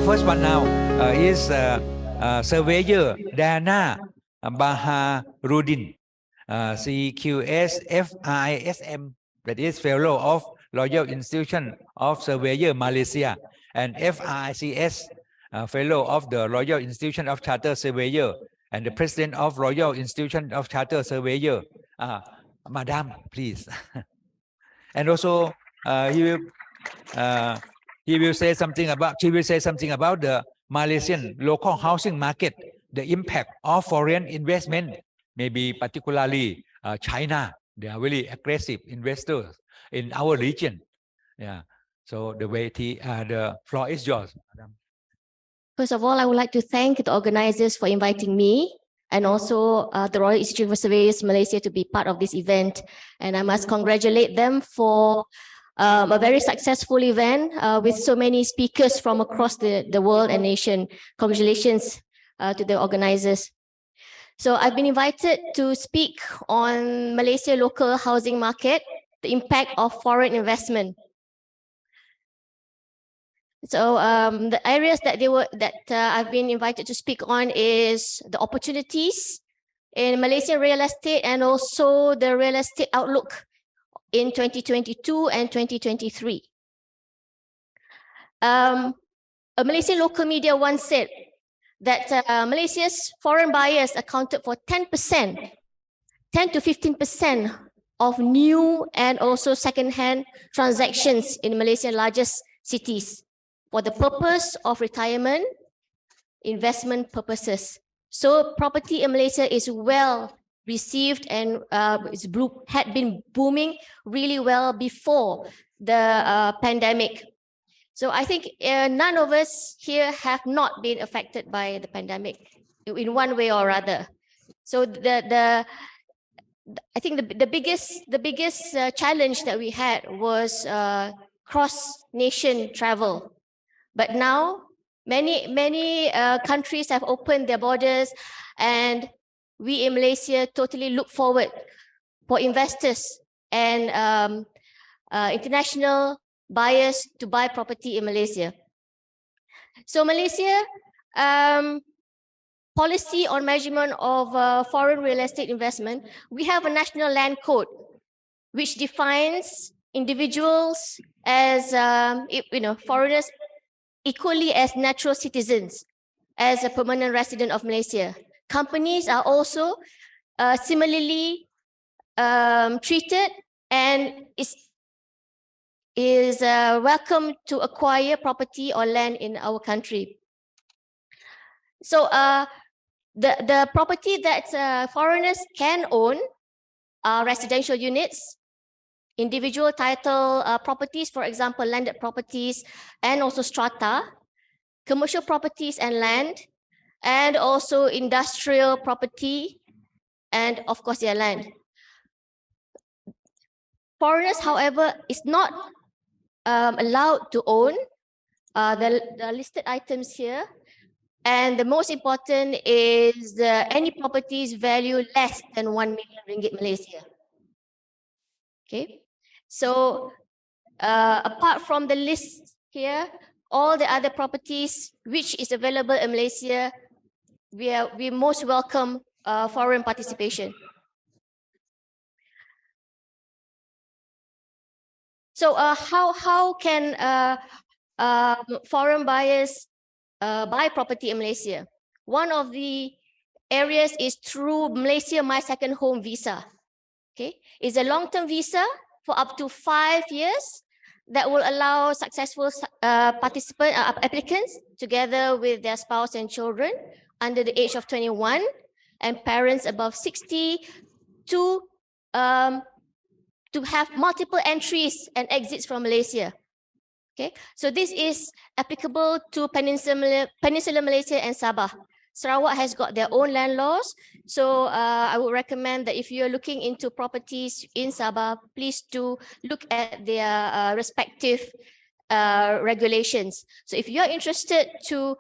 first one now is Surveyor Dainna Baharuddin, CQS FRISM, that is Fellow of Royal Institution of Surveyors Malaysia, and FRICS, Fellow of the Royal Institution of Chartered Surveyors, and the President of Royal Institution of Chartered Surveyors. Madam, please. And also, she will say something about the Malaysian local housing market, the impact of foreign investment, maybe particularly China. They are really aggressive investors in our region. Yeah. So the floor is yours, Madam. First of all, I would like to thank the organizers for inviting me and also the Royal Institute for Surveyors Malaysia to be part of this event. And I must congratulate them for a very successful event with so many speakers from across the world and nation. Congratulations to the organizers. So I've been invited to speak on Malaysia local housing market, the impact of foreign investment. So the areas that I've been invited to speak on is the opportunities in Malaysian real estate and also the real estate outlook in 2022 and 2023. A Malaysian local media once said that Malaysia's foreign buyers accounted for 10% to 15% of new and also second-hand transactions in Malaysia's largest cities for the purpose of retirement, investment purposes. So property in Malaysia is well received and had been booming really well before the pandemic. So I think none of us here have not been affected by the pandemic in one way or other. So I think the biggest challenge that we had was cross-nation travel. But now many countries have opened their borders, and we in Malaysia totally look forward for investors and international buyers to buy property in Malaysia. So Malaysia policy on measurement of foreign real estate investment, we have a national land code which defines individuals as foreigners equally as natural citizens, as a permanent resident of Malaysia. Companies are also similarly treated and is welcome to acquire property or land in our country. So the property that foreigners can own are residential units, individual title properties, for example, landed properties, and also strata, commercial properties and land, and also industrial property, and of course their land. Foreigners, however, is not allowed to own the listed items here. And the most important is any properties value less than 1 million ringgit Malaysia. Okay, so apart from the list here, all the other properties which is available in Malaysia, we most welcome foreign participation. So how can foreign buyers buy property in Malaysia? One of the areas is through Malaysia My Second Home visa. Okay, it's a long-term visa for up to 5 years that will allow successful applicants together with their spouse and children under the age of 21 and parents above 60 to have multiple entries and exits from Malaysia. Okay, so this is applicable to Peninsular Malaysia and Sabah. Sarawak has got their own land laws. So I would recommend that if you're looking into properties in Sabah, please do look at their respective regulations. So if you're interested to,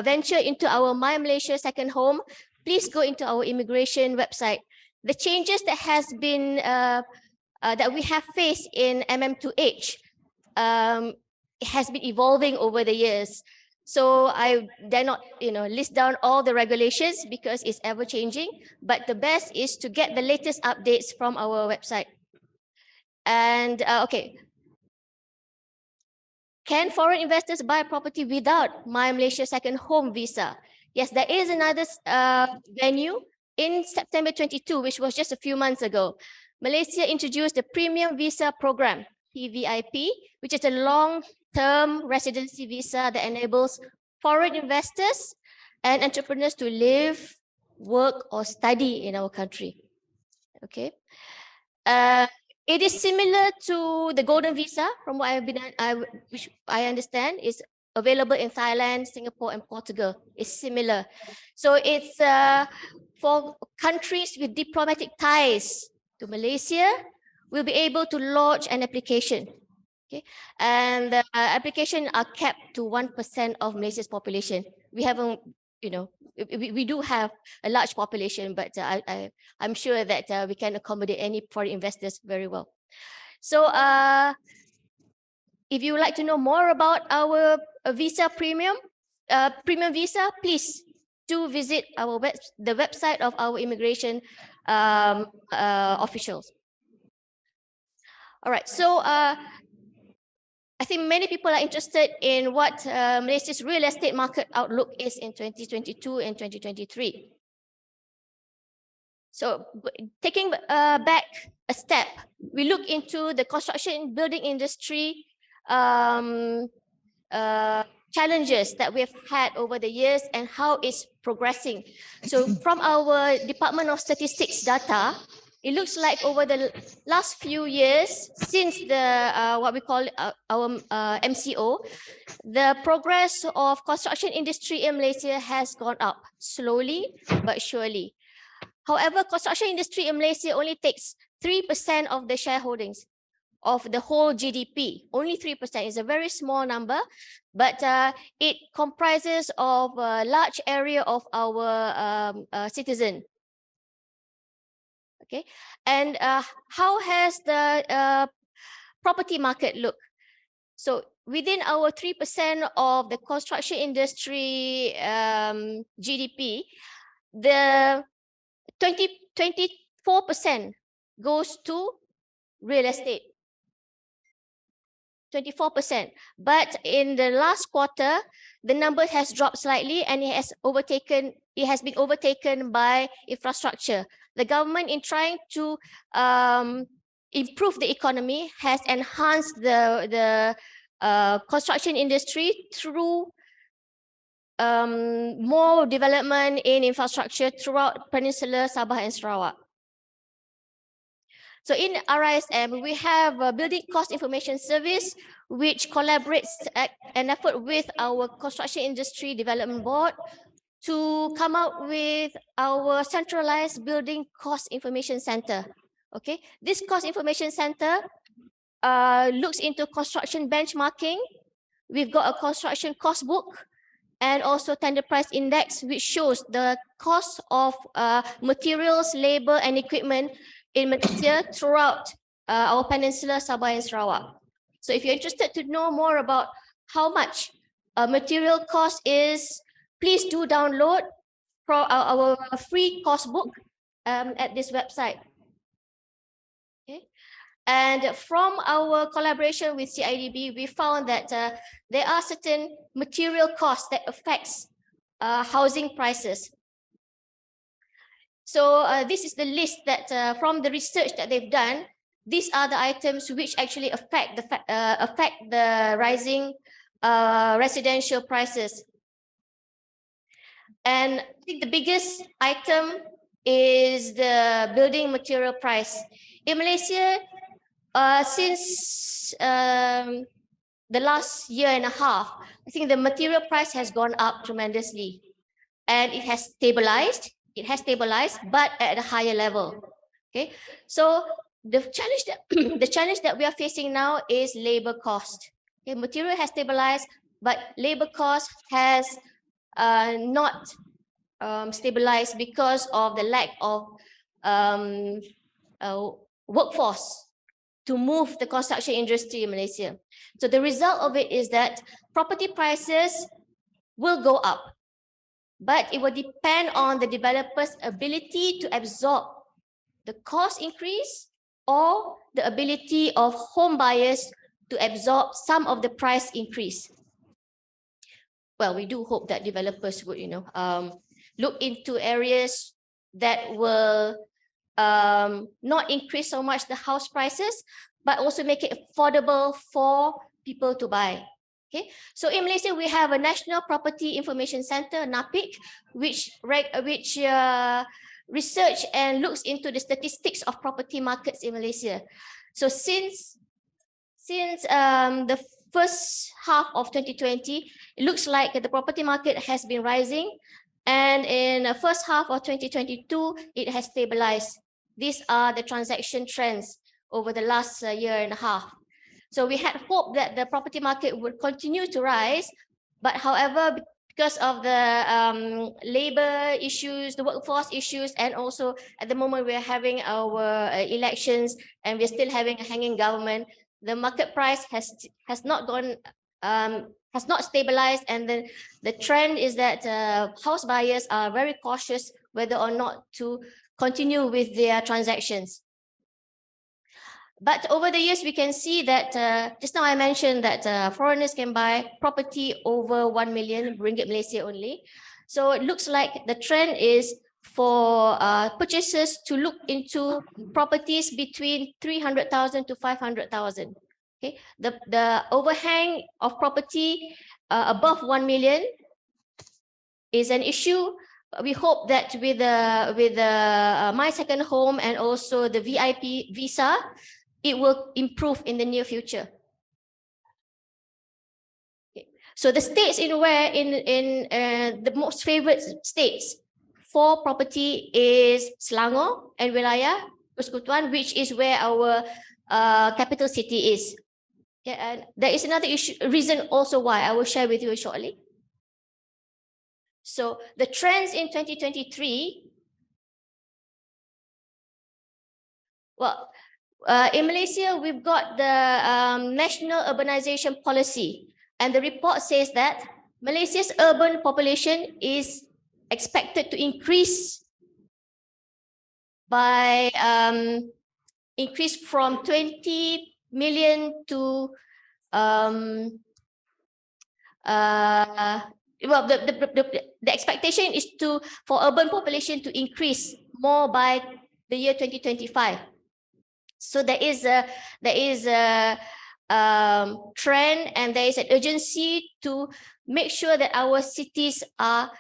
venture into our My Malaysia Second Home, please go into our immigration website. The changes that has been that we have faced in MM2H has been evolving over the years. So I dare not, list down all the regulations because it's ever changing. But the best is to get the latest updates from our website. And okay, can foreign investors buy property without My Malaysia Second Home Visa? Yes, there is another venue in September 22, which was just a few months ago. Malaysia introduced the Premium Visa Program, PVIP, which is a long-term residency visa that enables foreign investors and entrepreneurs to live, work, or study in our country. Okay. It is similar to the Golden Visa, from what which I understand is available in Thailand, Singapore, and Portugal. It's similar. So it's for countries with diplomatic ties to Malaysia, will be able to lodge an application. Okay, and the application are capped to 1% of Malaysia's population. We haven't, we do have a large population, but I'm sure that we can accommodate any foreign investors very well. So if you would like to know more about our visa premium visa, please do visit the website of our immigration officials. All right, so I think many people are interested in what Malaysia's real estate market outlook is in 2022 and 2023. So taking back a step, we look into the construction building industry challenges that we've had over the years and how it's progressing. So from our Department of Statistics data, it looks like over the last few years, since the what we call our MCO, the progress of construction industry in Malaysia has gone up slowly but surely. However, construction industry in Malaysia only takes 3% of the shareholdings of the whole GDP. Only 3% is a very small number, but it comprises of a large area of our citizen. Okay, and how has the property market look? So within our 3% of the construction industry GDP, the 24% goes to real estate. 24%. But in the last quarter, the number has dropped slightly and it has been overtaken by infrastructure. The government, in trying to improve the economy, has enhanced the construction industry through more development in infrastructure throughout Peninsula Sabah and Sarawak. So in RISM, we have a Building Cost Information Service, which collaborates an effort with our Construction Industry Development Board to come out with our centralized Building Cost Information Center. Okay, this Cost Information Center looks into construction benchmarking. We've got a construction cost book and also tender price index, which shows the cost of materials, labor, and equipment in Malaysia throughout our peninsula, Sabah and Sarawak. So if you're interested to know more about how much material cost is, please do download our free cost book at this website. Okay. And from our collaboration with CIDB, we found that there are certain material costs that affects housing prices. So this is the list that from the research that they've done, these are the items which actually affect the rising residential prices. And I think the biggest item is the building material price. In Malaysia, since the last year and a half, I think the material price has gone up tremendously and it has stabilized. It has stabilized, but at a higher level. Okay, so the challenge that we are facing now is labor cost. Okay, material has stabilized, but labor cost has not stabilized because of the lack of workforce to move the construction industry in Malaysia. So the result of it is that property prices will go up, but it will depend on the developer's ability to absorb the cost increase or the ability of home buyers to absorb some of the price increase. Well, we do hope that developers would, look into areas that will not increase so much the house prices, but also make it affordable for people to buy. Okay, so in Malaysia, we have a National Property Information Center, NAPIC, which research and looks into the statistics of property markets in Malaysia. So since the first half of 2020, it looks like the property market has been rising, and in the first half of 2022, it has stabilized. These are the transaction trends over the last year and a half. So we had hoped that the property market would continue to rise, but however, because of the labor issues, the workforce issues, and also at the moment we're having our elections and we're still having a hanging government, the market price has not stabilized, and then the trend is that house buyers are very cautious whether or not to continue with their transactions. But over the years, we can see that just now I mentioned that foreigners can buy property over 1 million ringgit Malaysia only. So it looks like the trend is for purchasers to look into properties between 300,000 to 500,000. Okay, the overhang of property above 1 million is an issue. We hope that with the My Second Home and also the VIP visa, it will improve in the near future. Okay. So the states in the most favored states for property is Selangor and Wilayah Persekutuan, which is where our capital city is. Okay, and there is another reason also why I will share with you shortly. So the trends in 2023, well, in Malaysia, we've got the National Urbanization Policy, and the report says that Malaysia's urban population is expected to increase by from 20 million to well, the expectation is for urban population to increase more by the year 2025. So there is a trend, and there is an urgency to make sure that our cities are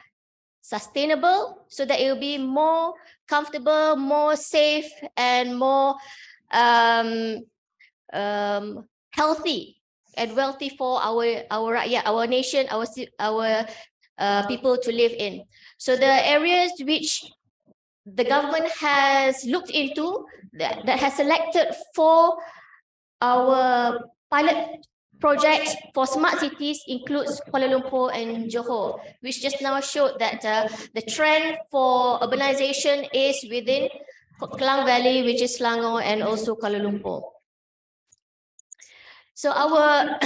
sustainable, so that it will be more comfortable, more safe, and more healthy and wealthy for our nation, our people to live in. So the areas which the government has looked into, that has selected for our pilot projects for smart cities includes Kuala Lumpur and Johor, which just now showed that the trend for urbanization is within Klang Valley, which is Selangor, and also Kuala Lumpur. So our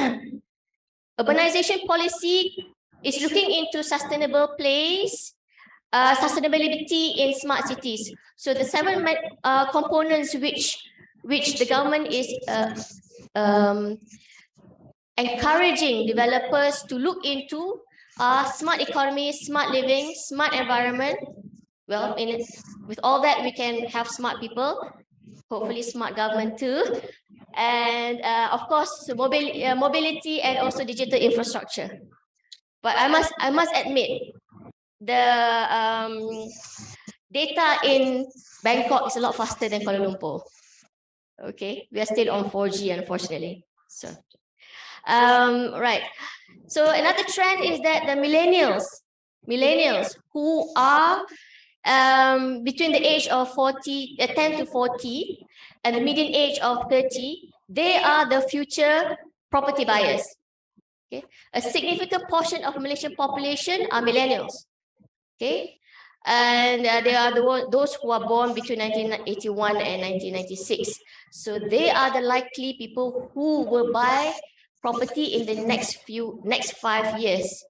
urbanization policy is looking into sustainable place, sustainability in smart cities. So the 7 components which the government is encouraging developers to look into are smart economy, smart living, smart environment. Well, with all that, we can have smart people, hopefully smart government too, and of course mobility and also digital infrastructure. But I must admit, the data in Bangkok is a lot faster than Kuala Lumpur. Okay, we are still on 4G, unfortunately. So, right. So another trend is that the millennials who are between the age of 10 to 40 and the median age of 30, they are the future property buyers. Okay, a significant portion of Malaysian population are millennials. Okay, and they are those who are born between 1981 and 1996. So they are the likely people who will buy property in the next 5 years.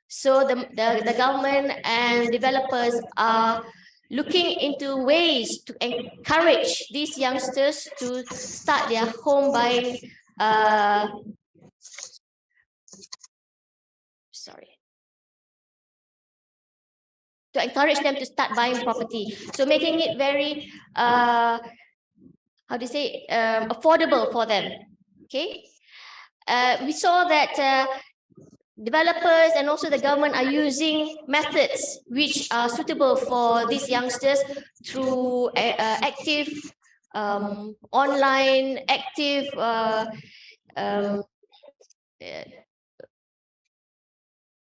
So the government and developers are looking into ways to encourage these youngsters to start their home buying to encourage them to start buying property. So making it very how do you say affordable for them. Okay, we saw that developers and also the government are using methods which are suitable for these youngsters through active online active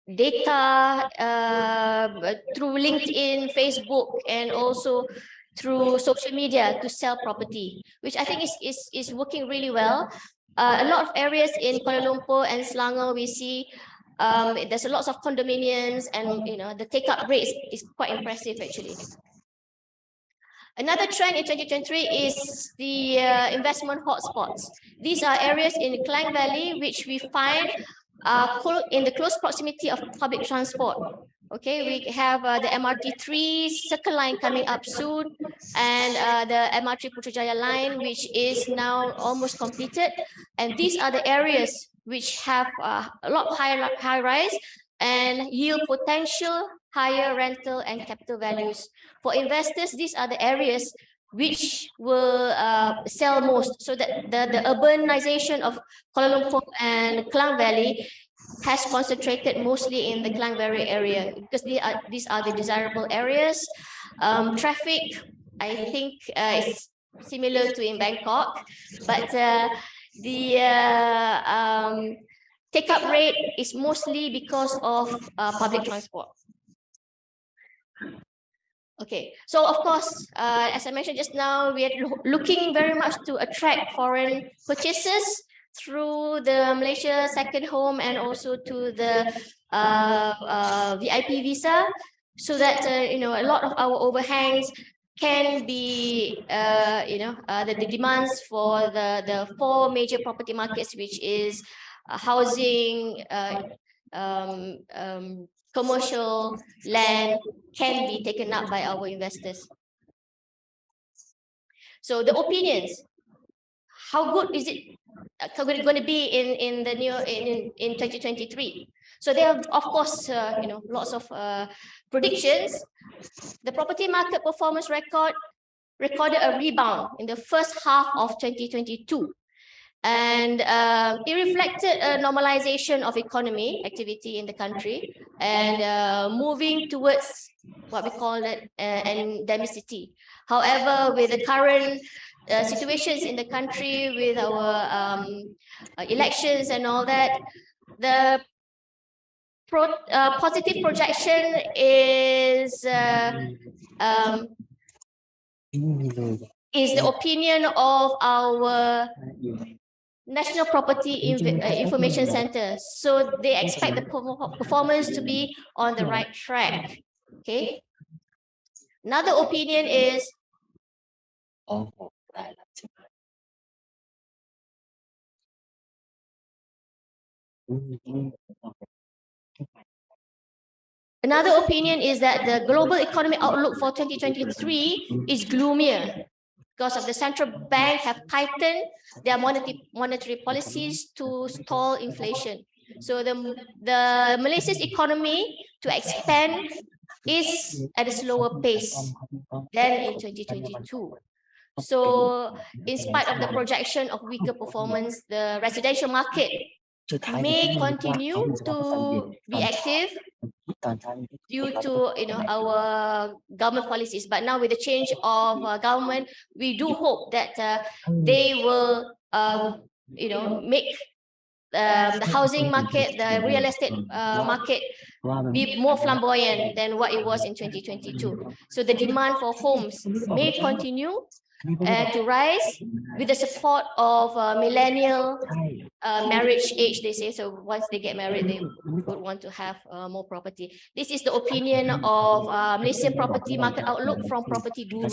data through LinkedIn, Facebook, and also through social media to sell property, which I think is working really well. A lot of areas in Kuala Lumpur and Selangor, we see there's a lot of condominiums, and the take-up rate is quite impressive actually. Another trend in 2023 is the investment hotspots. These are areas in Klang Valley which we find in the close proximity of public transport. Okay, we have the MRT3 Circle Line coming up soon, and the MRT Putrajaya line, which is now almost completed. And these are the areas which have a lot of high rise and yield potential, higher rental and capital values. For investors, these are the areas which will sell most, so that the urbanization of Kuala Lumpur and Klang Valley has concentrated mostly in the Klang Valley area, because these are the desirable areas. Traffic, I think, is similar to in Bangkok, but the take-up rate is mostly because of public transport. Okay, so of course, as I mentioned just now, we are looking very much to attract foreign purchases through the Malaysia second home and also to the VIP visa, so that a lot of our overhangs can be the demands for the four major property markets, which is housing, commercial, land, can be taken up by our investors. So the opinions, how good is it going to be in 2023? So there are, of course, lots of predictions. The property market performance recorded a rebound in the first half of 2022. And it reflected a normalization of economy activity in the country, and moving towards what we call it endemicity. However, with the current situations in the country, with our elections and all that, the positive projection is the opinion of our National Property Information Center. So they expect the performance to be on the right track. Okay. Another opinion is that the global economic outlook for 2023 is gloomier, because of the central bank have tightened their monetary policies to stall inflation. So the Malaysia's economy to expand is at a slower pace than in 2022. So in spite of the projection of weaker performance, the residential market may continue to be active due to our government policies. But now with the change of government, we do hope that they will make the housing market, the real estate market be more flamboyant than what it was in 2022. So the demand for homes may continue to rise with the support of millennial marriage age, they say. So once they get married, they would want to have more property. This is the opinion of Malaysian property market outlook from Property Guru.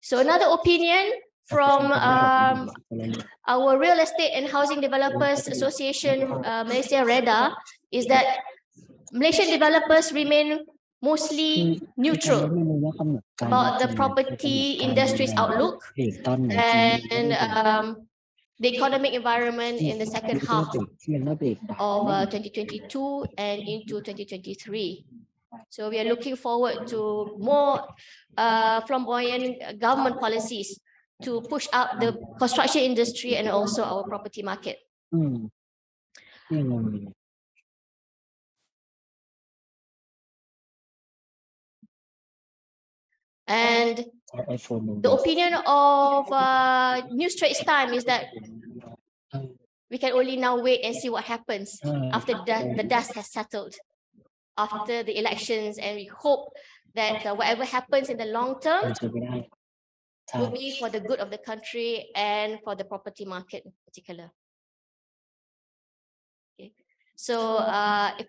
So another opinion from our Real Estate and Housing Developers Association, Malaysia REDA, is that Malaysian developers remain mostly neutral about the property industry's outlook and the economic environment in the second half of 2022 and into 2023. So we are looking forward to more flamboyant government policies to push up the construction industry and also our property market. And the opinion of New Straits Times is that we can only now wait and see what happens after the dust has settled after the elections, and we hope that whatever happens in the long term will be for the good of the country and for the property market in particular. Okay. So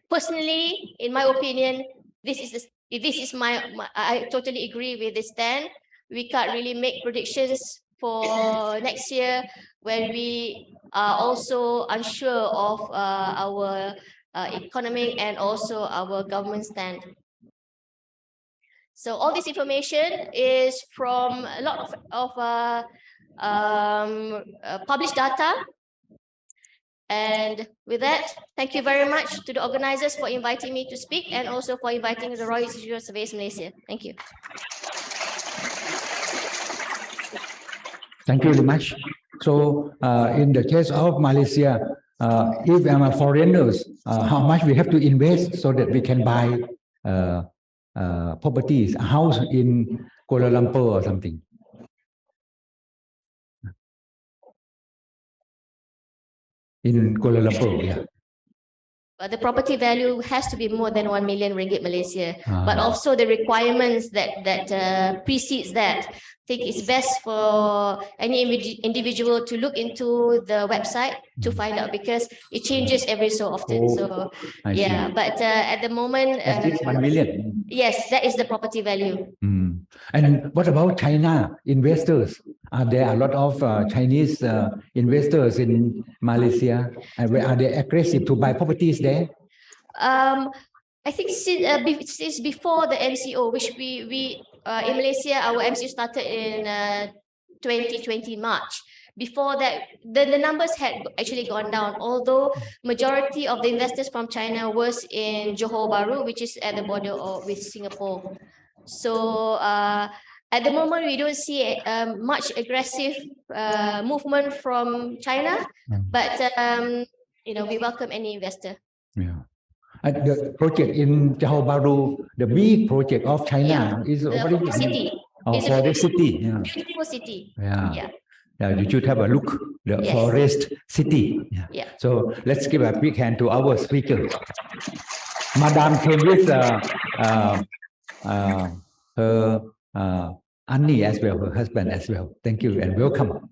personally, in my opinion, I totally agree with this stand. We can't really make predictions for next year when we are also unsure of our economic and also our government stand. So all this information is from a lot of published data. And with that, thank you very much to the organizers for inviting me to speak and also for inviting the Royal Institute of Surveyors Malaysia. Thank you. Thank you very much. So in the case of Malaysia, if I'm a foreigner, how much we have to invest so that we can buy properties, a house in Kuala Lumpur or something? In Kuala Lumpur, yeah. But the property value has to be more than 1 million ringgit Malaysia. But also the requirements that precedes that. I think it's best for any individual to look into the website to find out, because it changes every so often. So yeah, but at the moment, at least 1 million. Yes, that is the property value. And what about China investors? Are there a lot of Chinese investors in Malaysia? Are they aggressive to buy properties there? I think since before the MCO, which we in Malaysia, our MCO started in 2020 March. Before that, the numbers had actually gone down, although majority of the investors from China was in Johor Bahru, which is at the border with Singapore. So at the moment, we don't see much aggressive movement from China, but we welcome any investor. Yeah. The project in Johor Bahru, the big project of China, is already the city. It's for the city. Yeah. Beautiful city. Yeah. You should have a look, the forest city. Yeah. So let's give a big hand to our speaker. Madam came with her auntie as well, her husband as well. Thank you and welcome.